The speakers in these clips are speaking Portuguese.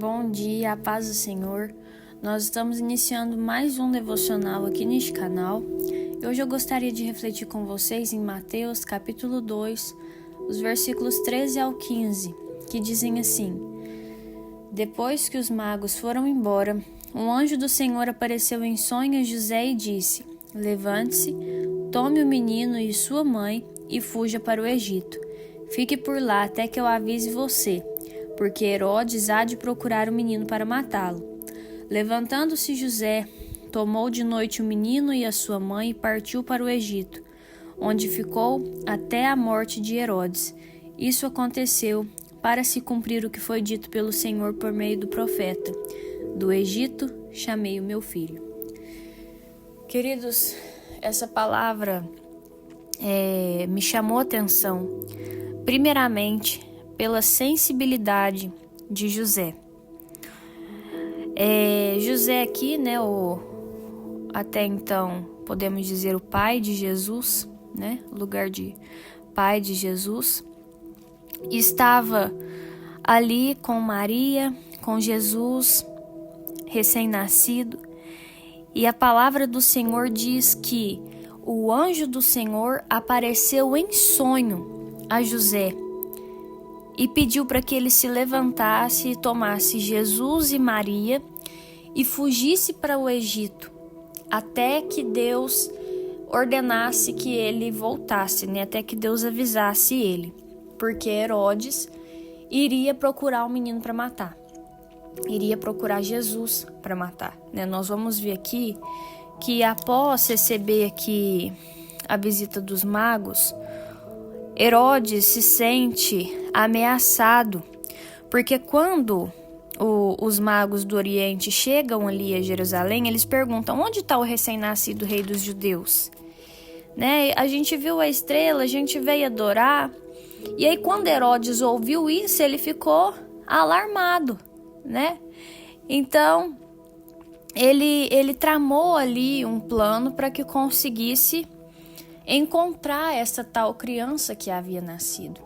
Bom dia, a paz do Senhor. Nós estamos iniciando mais um devocional aqui neste canal. E hoje eu gostaria de refletir com vocês em Mateus capítulo 2, os versículos 13 ao 15, que dizem assim: Depois que os magos foram embora, um anjo do Senhor apareceu em sonho a José e disse: Levante-se, tome o menino e sua mãe e fuja para o Egito. Fique por lá até que eu avise você, porque Herodes há de procurar o menino para matá-lo. Levantando-se José, tomou de noite o menino e a sua mãe e partiu para o Egito, onde ficou até a morte de Herodes. Isso aconteceu para se cumprir o que foi dito pelo Senhor por meio do profeta: Do Egito chamei o meu filho. Queridos, essa palavra me chamou a atenção, primeiramente, pela sensibilidade de José. José aqui, até então podemos dizer o pai de Jesus, lugar de pai de Jesus, estava ali com Maria, com Jesus recém-nascido, e a palavra do Senhor diz que o anjo do Senhor apareceu em sonho a José e pediu para que ele se levantasse e tomasse Jesus e Maria e fugisse para o Egito, até que Deus ordenasse que ele voltasse, até que Deus avisasse ele, porque Herodes iria procurar o menino para matar, iria procurar Jesus para matar. Nós vamos ver aqui que após receber aqui a visita dos magos, Herodes se sente ameaçado, porque quando os magos do Oriente chegam ali a Jerusalém, eles perguntam: onde está o recém-nascido rei dos judeus? A gente viu a estrela, a gente veio adorar. E aí quando Herodes ouviu isso, ele ficou alarmado, Então, ele tramou ali um plano para que conseguisse encontrar essa tal criança que havia nascido.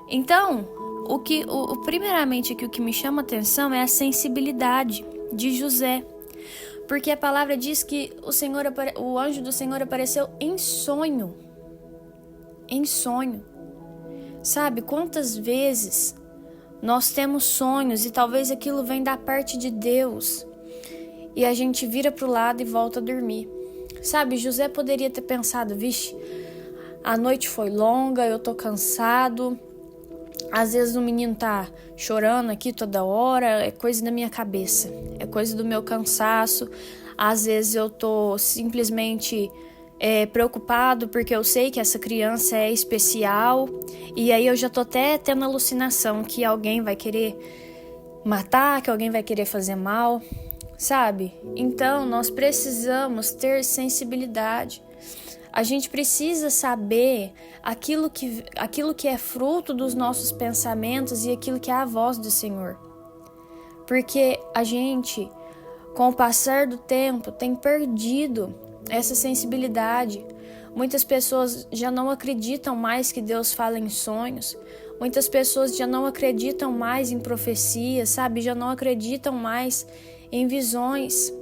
Então, primeiramente aqui o que me chama a atenção é a sensibilidade de José, porque a palavra diz que o anjo do Senhor apareceu em sonho. Em sonho. Sabe, quantas vezes nós temos sonhos e talvez aquilo vem da parte de Deus e a gente vira para o lado e volta a dormir. Sabe, José poderia ter pensado: vixe, a noite foi longa, eu tô cansado. Às vezes o menino tá chorando aqui toda hora, é coisa da minha cabeça, é coisa do meu cansaço. Às vezes eu tô simplesmente preocupado porque eu sei que essa criança é especial, e aí eu já tô até tendo alucinação que alguém vai querer matar, que alguém vai querer fazer mal, sabe? Então nós precisamos ter sensibilidade. A gente precisa saber aquilo que é fruto dos nossos pensamentos e aquilo que é a voz do Senhor. Porque a gente, com o passar do tempo, tem perdido essa sensibilidade. Muitas pessoas já não acreditam mais que Deus fala em sonhos. Muitas pessoas já não acreditam mais em profecias, sabe? Já não acreditam mais em visões.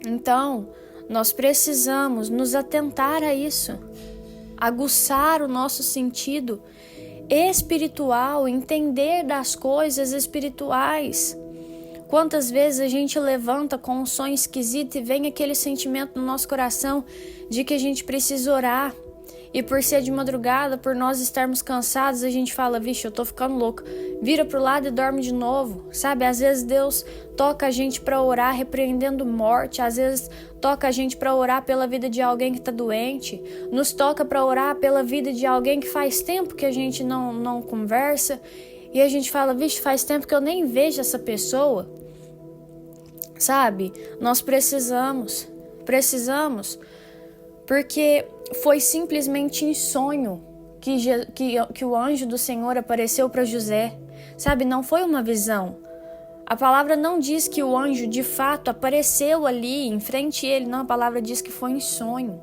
Então, nós precisamos nos atentar a isso, aguçar o nosso sentido espiritual, entender das coisas espirituais. Quantas vezes a gente levanta com um sonho esquisito e vem aquele sentimento no nosso coração de que a gente precisa orar, e por ser de madrugada, por nós estarmos cansados, a gente fala: vixe, eu tô ficando louco, vira pro lado e dorme de novo, sabe? Às vezes Deus toca a gente para orar repreendendo morte, às vezes toca a gente para orar pela vida de alguém que tá doente, nos toca para orar pela vida de alguém que faz tempo que a gente não conversa, e a gente fala: vixe, faz tempo que eu nem vejo essa pessoa, sabe? Nós precisamos, porque foi simplesmente em sonho que o anjo do Senhor apareceu para José, sabe? Não foi uma visão. A palavra não diz que o anjo de fato apareceu ali em frente a ele, não, a palavra diz que foi em sonho.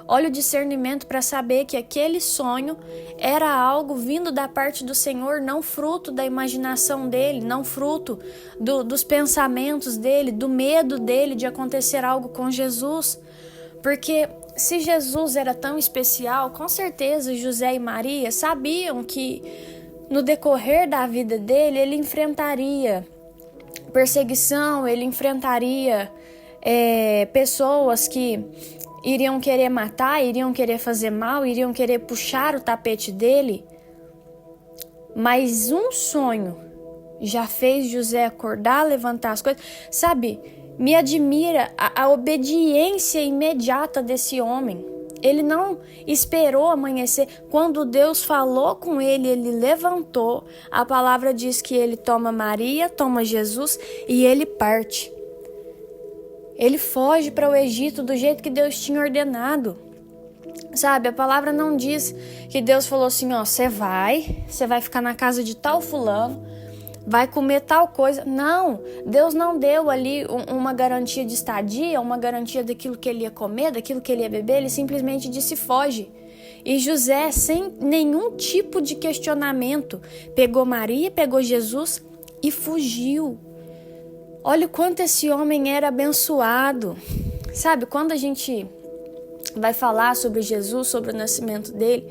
Olha o discernimento para saber que aquele sonho era algo vindo da parte do Senhor, não fruto da imaginação dele, não fruto dos pensamentos dele, do medo dele de acontecer algo com Jesus. Porque se Jesus era tão especial, com certeza José e Maria sabiam que no decorrer da vida dele ele enfrentaria perseguição, ele enfrentaria pessoas que iriam querer matar, iriam querer fazer mal, iriam querer puxar o tapete dele. Mas um sonho já fez José acordar, levantar as coisas. Sabe, me admira a obediência imediata desse homem. Ele não esperou amanhecer. Quando Deus falou com ele, ele levantou. A palavra diz que ele toma Maria, toma Jesus e ele parte. Ele foge para o Egito do jeito que Deus tinha ordenado. Sabe, a palavra não diz que Deus falou assim, ó, você vai ficar na casa de tal fulano, vai comer tal coisa. Não, Deus não deu ali uma garantia de estadia, uma garantia daquilo que ele ia comer, daquilo que ele ia beber. Ele simplesmente disse, foge. E José, sem nenhum tipo de questionamento, pegou Maria, pegou Jesus e fugiu. Olha o quanto esse homem era abençoado. Sabe, quando a gente vai falar sobre Jesus, sobre o nascimento dele,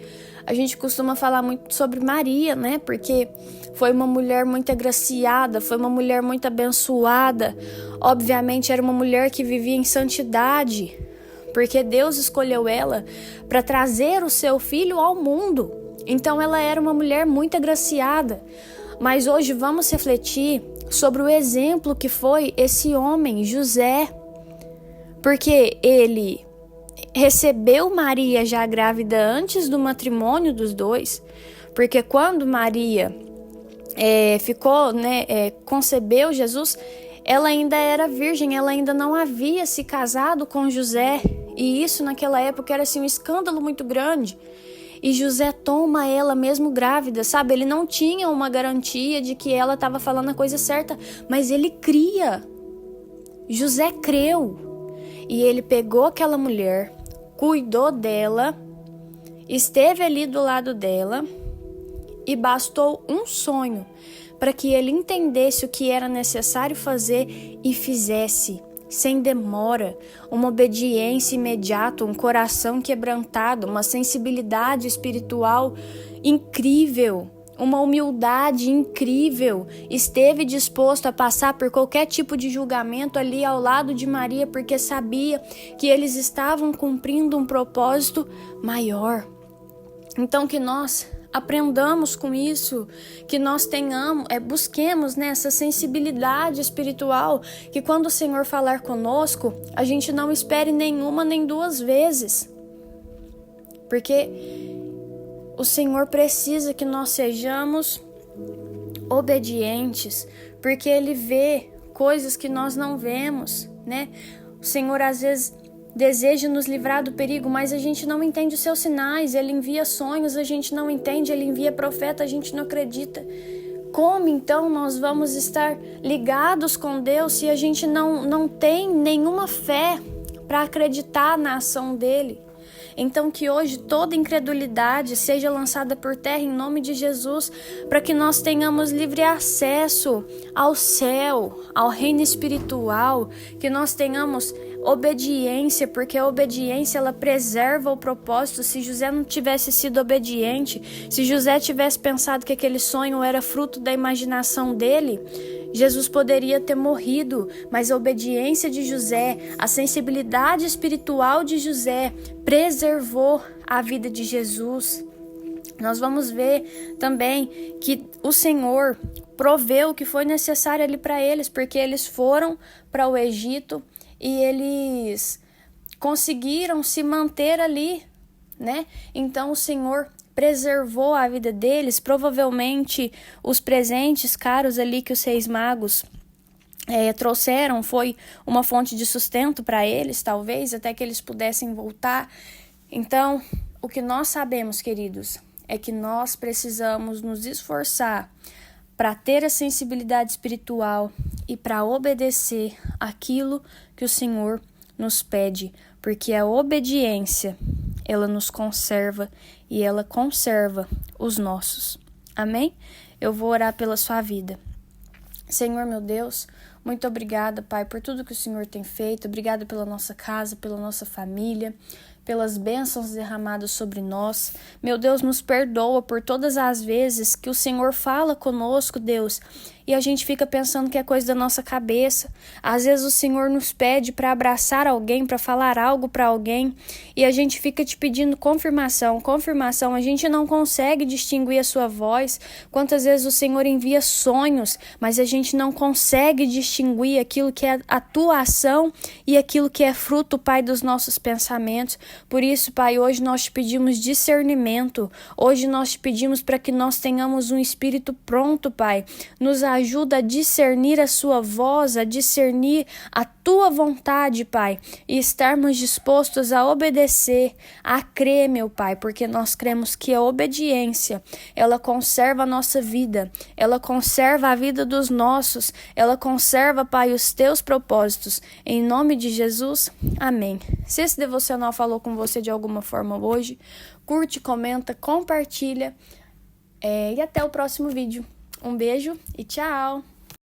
a gente costuma falar muito sobre Maria, né? Porque foi uma mulher muito agraciada, foi uma mulher muito abençoada. Obviamente era uma mulher que vivia em santidade, porque Deus escolheu ela para trazer o seu filho ao mundo. Então ela era uma mulher muito agraciada. Mas hoje vamos refletir sobre o exemplo que foi esse homem, José, porque ele recebeu Maria já grávida antes do matrimônio dos dois, porque quando Maria concebeu Jesus, ela ainda era virgem, ela ainda não havia se casado com José, e isso naquela época era assim, um escândalo muito grande. E José toma ela mesmo grávida, sabe? Ele não tinha uma garantia de que ela estava falando a coisa certa, mas ele cria. José creu. E ele pegou aquela mulher, cuidou dela, esteve ali do lado dela, e bastou um sonho para que ele entendesse o que era necessário fazer e fizesse. Sem demora, uma obediência imediata, um coração quebrantado, uma sensibilidade espiritual incrível, uma humildade incrível. Esteve disposto a passar por qualquer tipo de julgamento ali ao lado de Maria, porque sabia que eles estavam cumprindo um propósito maior. Então que nós aprendamos com isso, que nós busquemos essa sensibilidade espiritual, que quando o Senhor falar conosco, a gente não espere nenhuma nem duas vezes, porque o Senhor precisa que nós sejamos obedientes, porque Ele vê coisas que nós não vemos, né? O Senhor às vezes deseja nos livrar do perigo, mas a gente não entende os seus sinais. Ele envia sonhos, a gente não entende. Ele envia profeta, a gente não acredita. Como então nós vamos estar ligados com Deus se a gente não tem nenhuma fé para acreditar na ação dele? Então que hoje toda incredulidade seja lançada por terra em nome de Jesus, para que nós tenhamos livre acesso ao céu, ao reino espiritual, que nós tenhamos obediência, porque a obediência ela preserva o propósito. Se José não tivesse sido obediente, se José tivesse pensado que aquele sonho era fruto da imaginação dele, Jesus poderia ter morrido, mas a obediência de José, a sensibilidade espiritual de José preservou a vida de Jesus. Nós vamos ver também que o Senhor proveu o que foi necessário ali para eles, porque eles foram para o Egito e eles conseguiram se manter ali, né? Então o Senhor preservou a vida deles. Provavelmente os presentes caros ali que os reis magos trouxeram foi uma fonte de sustento para eles, talvez, até que eles pudessem voltar. Então, o que nós sabemos, queridos, é que nós precisamos nos esforçar para ter a sensibilidade espiritual e para obedecer aquilo que o Senhor nos pede, porque a obediência ela nos conserva e ela conserva os nossos. Amém? Eu vou orar pela sua vida. Senhor, meu Deus, muito obrigada, Pai, por tudo que o Senhor tem feito. Obrigada pela nossa casa, pela nossa família, pelas bênçãos derramadas sobre nós. Meu Deus, nos perdoa por todas as vezes que o Senhor fala conosco, Deus, e a gente fica pensando que é coisa da nossa cabeça. Às vezes o Senhor nos pede para abraçar alguém, para falar algo para alguém, e a gente fica te pedindo confirmação. A gente não consegue distinguir a sua voz. Quantas vezes o Senhor envia sonhos, mas a gente não consegue distinguir aquilo que é a tua ação e aquilo que é fruto, Pai, dos nossos pensamentos. Por isso, Pai, hoje nós te pedimos discernimento. Hoje nós te pedimos para que nós tenhamos um espírito pronto, Pai. Nos ajuda a discernir a sua voz, a discernir a tua vontade, Pai, e estarmos dispostos a obedecer, a crer, meu Pai, porque nós cremos que a obediência, ela conserva a nossa vida, ela conserva a vida dos nossos, ela conserva, Pai, os teus propósitos. Em nome de Jesus, amém. Se esse devocional falou com você de alguma forma hoje, curte, comenta, compartilha e até o próximo vídeo. Um beijo e tchau!